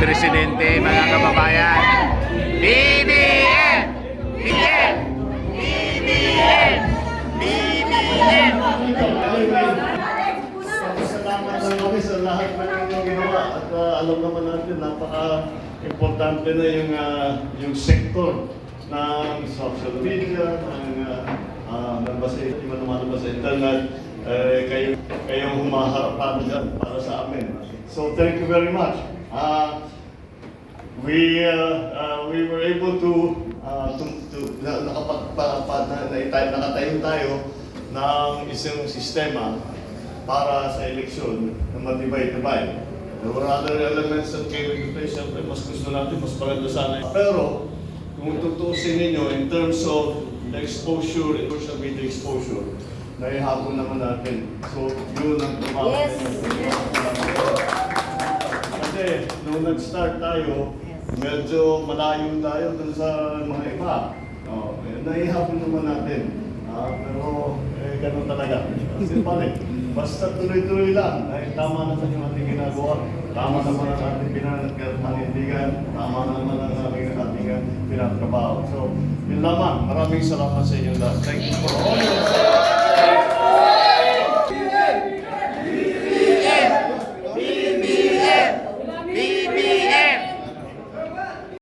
Presidente, mga kababayan. BBM! BBM! BBM! BBM! Salamat na kami sa lahat ng inyong ginawa at alam naman natin napaka-importante na yung sektor ng social media, ng lumalabas sa internet, kayong humaharap dyan para sa amin. So thank you very much. We were able to nakatayo tayo ng isang sistema para sa eleksyon na matibay-tibay. There were other elements that came into play. Siyempre, mas gusto natin, mas maganda sana. Pero, kung tutusin ninyo, in terms of the exposure, social media exposure, naihapon naman natin. So, yun ang tumawag. Yes. Kasi, nung nag-start tayo, medyo malayo tayo dun sa mga iba. Naihapon naman natin. Pero, ganun talaga. Kasi pare, basta tuloy-tuloy lang. Tama naman yung ating ginagawa. Tama naman ang ating pinaninindigan. Tama naman ang ating pinatrabaho. So, yun lamang. Maraming salamat sa inyo lahat. Thank you for all your